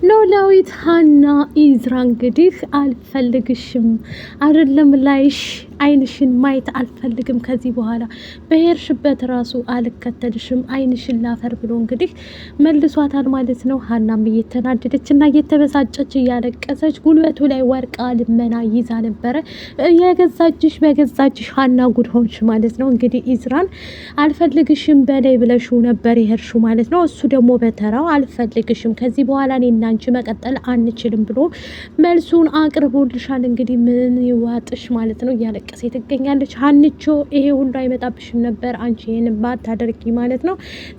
ኖላዊት ሀና ኢዝራ እንግዲህ አልፈልግሽም አይደለም ላይሽ አይንሽን ማየት አልፈልግም ከዚህ በኋላ በሄርሽበት ራሱ አልከተልሽም አይንሽን ላፈር ብሎ እንግዲህ መልሷታል ማለት ነው። ሀናም እየተናደደች እና እየተበሳጨች እያለቀሰች ጉልበቱ ላይ ወርቃ ልመና ይዛ ነበረ። የገዛጅሽ በገዛጅሽ ሀና ጉድ ሆንሽ ማለት ነው። እንግዲህ ኢዝራን አልፈልግሽም በላይ ብለሽው ነበር የሄርሹ ማለት ነው። እሱ ደግሞ በተራው አልፈልግሽም ከዚህ በኋላ እኔና አንቺ መቀጠል አንችልም ብሎ መልሱን አቅርቦልሻል። እንግዲህ ምን ይዋጥሽ ማለት ነው። እያለቀሰ ትገኛለች። ሀንቾ ይሄ ሁሉ አይመጣብሽም ነበር አንቺ ይሄን ባታደርጊ ማለት ነው።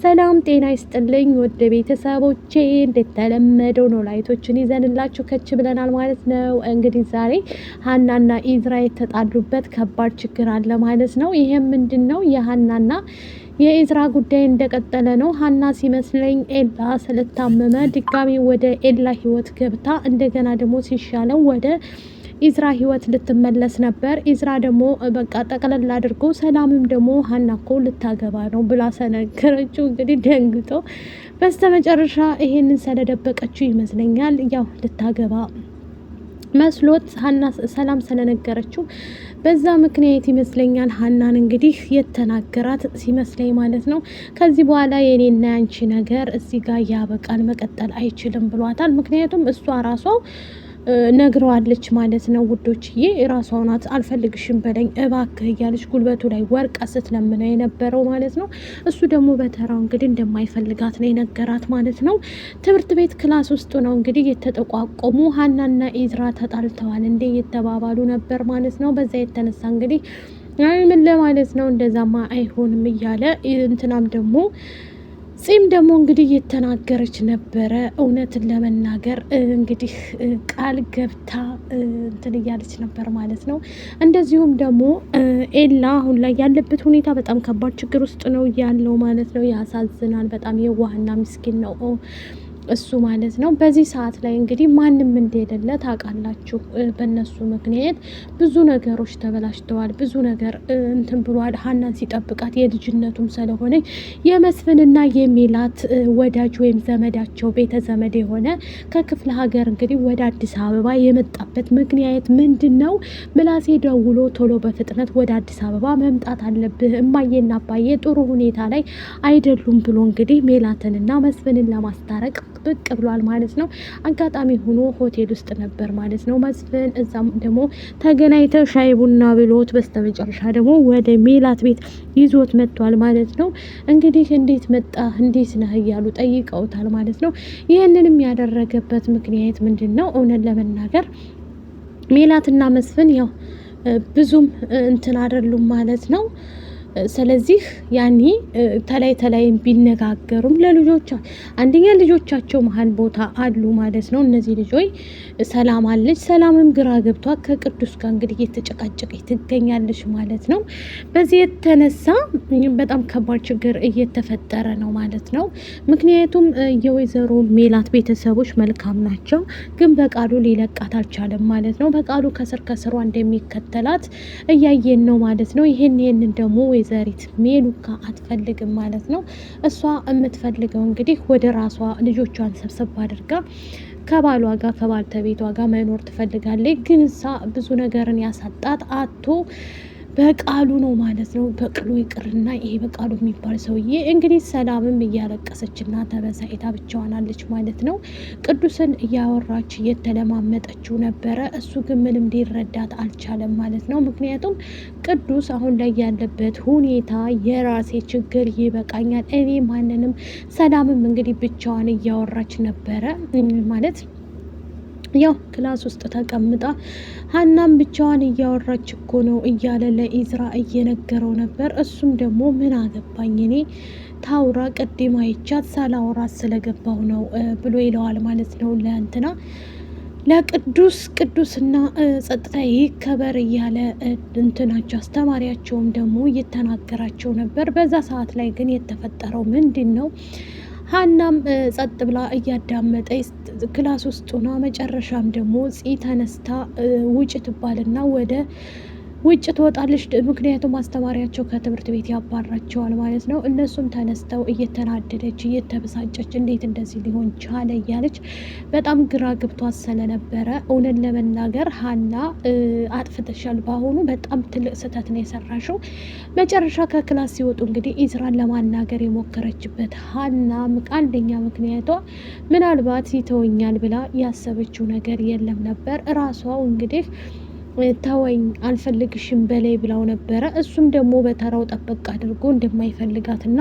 ሰላም ጤና ይስጥልኝ ወደ ቤተሰቦቼ፣ እንደተለመደው ነው ላይቶችን ይዘንላችሁ ከች ብለናል ማለት ነው። እንግዲህ ዛሬ ሀናና ኢዝራ የተጣሉበት ከባድ ችግር አለ ማለት ነው። ይሄም ምንድን ነው? የሀናና የኢዝራ ጉዳይ እንደቀጠለ ነው። ሀና ሲመስለኝ ኤላ ስለታመመ ድጋሚ ወደ ኤላ ህይወት ገብታ እንደገና ደግሞ ሲሻለው ወደ ኢዝራ ህይወት ልትመለስ ነበር። ኢዝራ ደግሞ በቃ ጠቅለል አድርጎ ሰላምም ደግሞ ሀና እኮ ልታገባ ነው ብላ ሰነገረችው። እንግዲህ ደንግጦ በስተመጨረሻ ይሄንን ስለደበቀችው ይመስለኛል ያው ልታገባ መስሎት ሀና ሰላም ስለነገረችው በዛ ምክንያት ይመስለኛል ሀናን እንግዲህ የተናገራት ሲመስለኝ ማለት ነው። ከዚህ በኋላ የኔና ያንቺ ነገር እዚህ ጋር ያበቃል፣ መቀጠል አይችልም ብሏታል። ምክንያቱም እሷ ራሷ ነግረዋለች ማለት ነው። ውዶችዬ የራሷ ናት። አልፈልግሽም በለኝ እባክህ እያለች ጉልበቱ ላይ ወርቃ ስትለምነው የነበረው ማለት ነው። እሱ ደግሞ በተራው እንግዲህ እንደማይፈልጋት ነው የነገራት ማለት ነው። ትምህርት ቤት ክላስ ውስጥ ነው እንግዲህ የተጠቋቆሙ ሀናና ኢዝራ ተጣልተዋል እንዴ እየተባባሉ ነበር ማለት ነው። በዛ የተነሳ እንግዲህ ምን ለማለት ነው እንደዛማ አይሆንም እያለ እንትናም ደግሞ ጺም ደግሞ እንግዲህ እየተናገረች ነበረ። እውነትን ለመናገር እንግዲህ ቃል ገብታ እንትን እያለች ነበር ማለት ነው። እንደዚሁም ደግሞ ኤላ አሁን ላይ ያለበት ሁኔታ በጣም ከባድ ችግር ውስጥ ነው ያለው ማለት ነው። ያሳዝናል። በጣም የዋህና ምስኪን ነው እሱ ማለት ነው። በዚህ ሰዓት ላይ እንግዲህ ማንም እንደሌለ ታውቃላችሁ። በእነሱ ምክንያት ብዙ ነገሮች ተበላሽተዋል። ብዙ ነገር እንትን ብሏል። ሀናን ሲጠብቃት የልጅነቱም ስለሆነ የመስፍንና የሜላት ወዳጅ ወይም ዘመዳቸው ቤተ ዘመድ የሆነ ከክፍለ ሀገር እንግዲህ ወደ አዲስ አበባ የመጣበት ምክንያት ምንድን ነው? ምላሴ ደውሎ ቶሎ በፍጥነት ወደ አዲስ አበባ መምጣት አለብህ፣ እማዬና አባዬ ጥሩ ሁኔታ ላይ አይደሉም ብሎ እንግዲህ ሜላትንና መስፍንን ለማስታረቅ ብቅ ብሏል ማለት ነው። አጋጣሚ ሆኖ ሆቴል ውስጥ ነበር ማለት ነው መስፍን። እዛም ደግሞ ተገናኝተው ሻይ ቡና ብሎት በስተመጨረሻ ደግሞ ወደ ሜላት ቤት ይዞት መጥቷል ማለት ነው። እንግዲህ እንዴት መጣ እንዴት ነህ እያሉ ጠይቀውታል ማለት ነው። ይህንንም ያደረገበት ምክንያት ምንድን ነው? እውነት ለመናገር ሜላትና መስፍን ያው ብዙም እንትን አይደሉም ማለት ነው። ስለዚህ ያኔ ተላይ ቢነጋገሩም ለልጆቻ አንደኛ ልጆቻቸው መሀል ቦታ አሉ ማለት ነው። እነዚህ ልጆች ሰላም አለች። ሰላምም ግራ ገብቷ ከቅዱስ ጋር እንግዲህ እየተጨቃጨቀች ትገኛለች ማለት ነው። በዚህ የተነሳ በጣም ከባድ ችግር እየተፈጠረ ነው ማለት ነው። ምክንያቱም የወይዘሮ ሜላት ቤተሰቦች መልካም ናቸው፣ ግን በቃሉ ሊለቃት አልቻለም ማለት ነው። በቃሉ ከስር ከስሯ እንደሚከተላት እያየን ነው ማለት ነው። ይሄንን ደግሞ ወይዘሪት ሜሉካ አትፈልግም ማለት ነው። እሷ የምትፈልገው እንግዲህ ወደ ራሷ ልጆቿን ሰብሰብ አድርጋ ከባሏ ጋር ከባልተቤቷ ጋር መኖር ትፈልጋለች። ግን እሷ ብዙ ነገርን ያሳጣት አቶ በቃሉ ነው ማለት ነው። በቅሎ ይቅርና ይሄ በቃሉ የሚባል ሰውዬ እንግዲህ ሰላምም እያለቀሰችና ተበሳይታ ብቻዋን አለች ማለት ነው። ቅዱስን እያወራች እየተለማመጠችው ነበረ። እሱ ግን ምንም ሊረዳት አልቻለም ማለት ነው። ምክንያቱም ቅዱስ አሁን ላይ ያለበት ሁኔታ የራሴ ችግር ይበቃኛል፣ እኔ ማንንም ሰላምም እንግዲህ ብቻዋን እያወራች ነበረ ማለት ያው ክላስ ውስጥ ተቀምጣ ሀናም ብቻዋን እያወራች እኮ ነው እያለ ለኢዝራ እየነገረው ነበር። እሱም ደግሞ ምን አገባኝ እኔ ታውራ ቅድም አይቻት ሳላወራት ስለገባው ነው ብሎ ይለዋል ማለት ነው ለእንትና ቅዱስና ጸጥታ ይከበር እያለ እንትናቸው አስተማሪያቸውም ደግሞ እየተናገራቸው ነበር። በዛ ሰዓት ላይ ግን የተፈጠረው ምንድን ነው? ሀናም ጸጥ ብላ እያዳመጠ ክላስ ውስጥ ሆና መጨረሻም ደግሞ ፂ ተነስታ ውጭ ትባልና ወደ ውጭ ትወጣለች። ምክንያቱም አስተማሪያቸው ከትምህርት ቤት ያባራቸዋል ማለት ነው። እነሱም ተነስተው እየተናደደች እየተበሳጨች እንዴት እንደዚህ ሊሆን ቻለ እያለች በጣም ግራ ገብቷት ስለነበረ እውነት ለመናገር ሀና አጥፍተሻል፣ በአሁኑ በጣም ትልቅ ስህተት ነው የሰራሽው። መጨረሻ ከክላስ ሲወጡ እንግዲህ ኢዝራን ለማናገር የሞከረችበት ሀና አንደኛ ምክንያቷ ምናልባት ይተወኛል ብላ ያሰበችው ነገር የለም ነበር። እራሷው እንግዲህ ተወኝ አልፈልግሽም በላይ ብላው ነበረ። እሱም ደግሞ በተራው ጠበቅ አድርጎ እንደማይፈልጋትና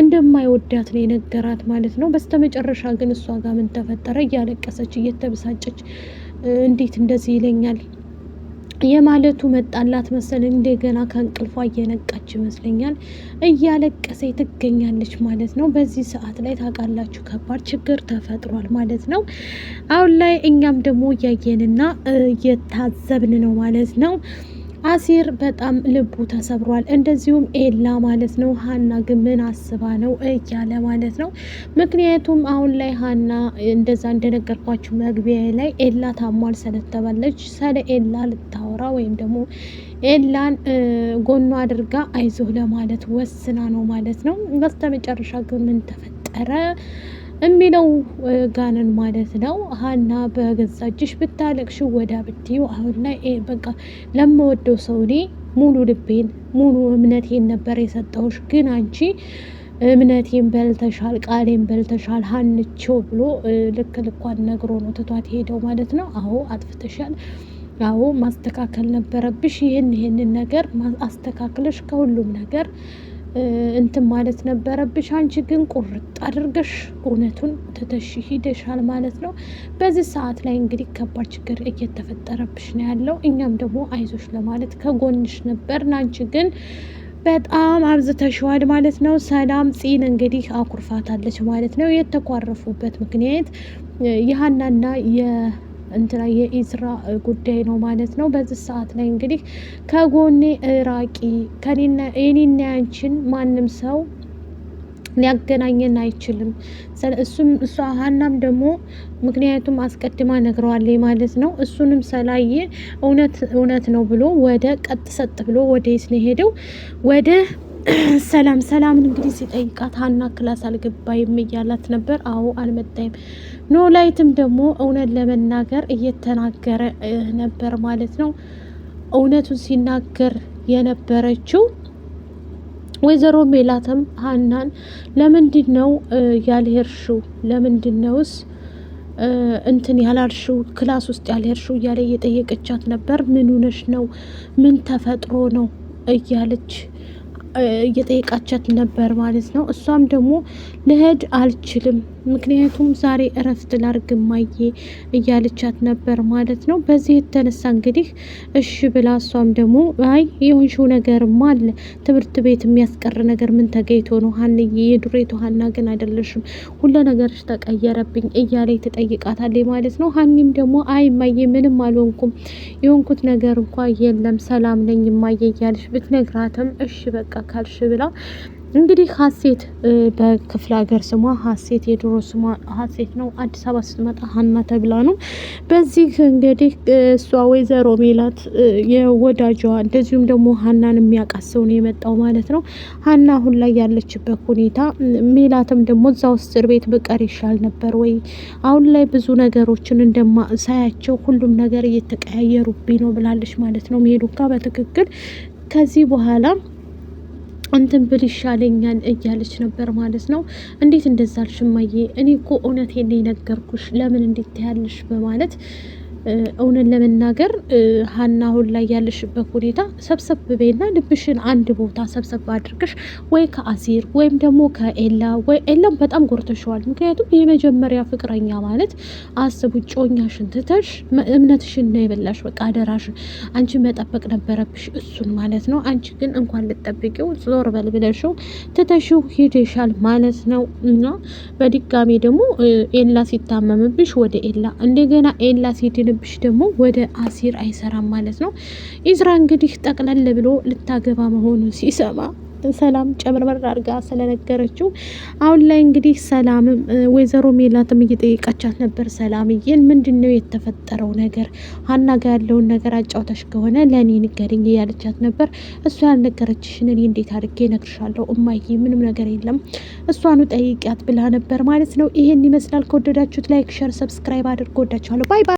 እንደማይወዳት ነው የነገራት ማለት ነው። በስተመጨረሻ ግን እሷ ጋር ምን ተፈጠረ? እያለቀሰች እየተበሳጨች እንዴት እንደዚህ ይለኛል የማለቱ መጣላት መሰለኝ። እንደገና ከእንቅልፏ እየነቃች ይመስለኛል እያለቀሰ ትገኛለች ማለት ነው። በዚህ ሰዓት ላይ ታውቃላችሁ ከባድ ችግር ተፈጥሯል ማለት ነው። አሁን ላይ እኛም ደግሞ እያየንና እየታዘብን ነው ማለት ነው። አሲር በጣም ልቡ ተሰብሯል። እንደዚሁም ኤላ ማለት ነው። ሀና ግን ምን አስባ ነው እያለ ማለት ነው። ምክንያቱም አሁን ላይ ሀና እንደዛ እንደነገርኳችሁ መግቢያ ላይ ኤላ ታሟል ስለተባለች ስለ ኤላ ልታወራ ወይም ደግሞ ኤላን ጎኗ አድርጋ አይዞህ ለማለት ወስና ነው ማለት ነው። በስተመጨረሻ ግን ምን ተፈጠረ የሚለው ጋንን ማለት ነው። ሀና በገዛ እጅሽ ብታለቅሽ ወዳ ብትዩ አሁን ላይ በቃ ለምወደው ሰው እኔ ሙሉ ልቤን ሙሉ እምነቴን ነበር የሰጠውሽ፣ ግን አንቺ እምነቴን በልተሻል፣ ቃሌን በልተሻል ሀንቸው ብሎ ልክ ልኳን ነግሮ ነው ትቷት ሄደው ማለት ነው። አዎ አጥፍተሻል፣ አዎ ማስተካከል ነበረብሽ፣ ይህንን ነገር አስተካክለሽ ከሁሉም ነገር እንትን ማለት ነበረብሽ። አንቺ ግን ቁርጥ አድርገሽ እውነቱን ትተሽ ሂደሻል ማለት ነው። በዚህ ሰዓት ላይ እንግዲህ ከባድ ችግር እየተፈጠረብሽ ነው ያለው። እኛም ደግሞ አይዞሽ ለማለት ከጎንሽ ነበር። አንቺ ግን በጣም አብዝተሽዋል ማለት ነው። ሰላም ፂን እንግዲህ አኩርፋታለች ማለት ነው። የተኳረፉበት ምክንያት የሀናና እንትና የኢዝራ ጉዳይ ነው ማለት ነው። በዚህ ሰዓት ላይ እንግዲህ ከጎኔ ራቂ፣ የኔና ያንቺን ማንም ሰው ሊያገናኘን አይችልም። እሷ ሀናም ደግሞ ምክንያቱም አስቀድማ ነግረዋለች ማለት ነው። እሱንም ሰላየ እውነት ነው ብሎ ወደ ቀጥ ሰጥ ብሎ ወደ የት ነው ሄደው ወደ ሰላምን እንግዲህ ሲጠይቃት ሀና ክላስ አልገባይም እያላት ነበር። አዎ አልመጣይም። ኖላይትም ደግሞ እውነት ለመናገር እየተናገረ ነበር ማለት ነው። እውነቱን ሲናገር የነበረችው ወይዘሮ ሜላትም ሀናን ለምንድን ነው ያልሄድሽው? ለምንድን ነውስ እንትን ያላልሽው ክላስ ውስጥ ያልሄድሽው እያለ እየጠየቀቻት ነበር። ምን ሆነሽ ነው? ምን ተፈጥሮ ነው እያለች እየጠየቃቻት ነበር ማለት ነው። እሷም ደግሞ ልሄድ አልችልም፣ ምክንያቱም ዛሬ እረፍት ላርግ እማዬ እያለቻት ነበር ማለት ነው። በዚህ የተነሳ እንግዲህ እሺ ብላ እሷም ደግሞ አይ የሆንሽው ነገርማ አለ፣ ትምህርት ቤት የሚያስቀር ነገር ምን ተገይቶ ነው ሀንዬ? የዱሬቱ ሀና ግን አይደለሽም፣ ሁሉ ነገርሽ ተቀየረብኝ እያለች ትጠይቃታለች ማለት ነው። ሀኒም ደግሞ አይ እማዬ ምንም አልሆንኩም፣ የሆንኩት ነገር እንኳ የለም፣ ሰላም ነኝ እማዬ እያለች ብትነግራትም እሺ በቃ ካልሽ ብላ እንግዲህ ሀሴት በክፍለ ሀገር ስሟ ሀሴት የድሮ ስሟ ሀሴት ነው። አዲስ አበባ ስትመጣ ሀና ተብላ ነው። በዚህ እንግዲህ እሷ ወይዘሮ ሜላት የወዳጇ እንደዚሁም ደግሞ ሀናን የሚያውቃት ሰው ነው የመጣው ማለት ነው። ሀና አሁን ላይ ያለችበት ሁኔታ ሜላትም ደግሞ እዛው እስር ቤት ብቀር ይሻል ነበር ወይ፣ አሁን ላይ ብዙ ነገሮችን ሳያቸው ሁሉም ነገር እየተቀያየሩብኝ ነው ብላለች ማለት ነው። ሜሉካ በትክክል ከዚህ በኋላ እንትን ብል ይሻለኛል እያለች ነበር ማለት ነው። እንዴት እንደዛ አልሽ እማዬ? እኔ እኮ እውነቴን ነው የነገርኩሽ፣ ለምን እንዴት ያለሽ በማለት እውነት ለመናገር ሀና አሁን ላይ ያለሽበት ሁኔታ ሰብሰብ በይና ልብሽን አንድ ቦታ ሰብሰብ አድርገሽ ወይ ከአሲር ወይም ደግሞ ከኤላ ወይ ኤላም በጣም ጎርተሸዋል። ምክንያቱም የመጀመሪያ ፍቅረኛ ማለት አስቡ፣ ጮኛሽን ትተሽ እምነትሽን ነው የበላሽ። በቃ አደራሽን አንቺ መጠበቅ ነበረብሽ እሱን ማለት ነው። አንቺ ግን እንኳን ልጠብቂው ዞር በል ብለሽው ትተሽው ሂደሻል ማለት ነው። እና በድጋሚ ደግሞ ኤላ ሲታመምብሽ ወደ ኤላ እንደገና ኤላ ሲድን ብሽ ደግሞ ወደ አሲር አይሰራም ማለት ነው። ኢዝራ እንግዲህ ጠቅለል ብሎ ልታገባ መሆኑን ሲሰማ ሰላም ጨምርመር አድርጋ ስለነገረችው አሁን ላይ እንግዲህ ሰላምም ወይዘሮ ሜላትም እየጠየቀቻት ነበር። ሰላምዬን ምንድን ነው የተፈጠረው ነገር? ሀና ጋ ያለውን ነገር አጫውተሽ ከሆነ ለእኔ ንገሪኝ እያለቻት ነበር። እሷ ያልነገረችሽን እኔ እንዴት አድርጌ እነግርሻለሁ እማዬ? ምንም ነገር የለም እሷኑ ጠይቂያት ብላ ነበር ማለት ነው። ይሄን ይመስላል። ከወደዳችሁት ላይክ፣ ሸር፣ ሰብስክራይብ አድርጎ ወዳችኋለሁ። ባይ ባይ።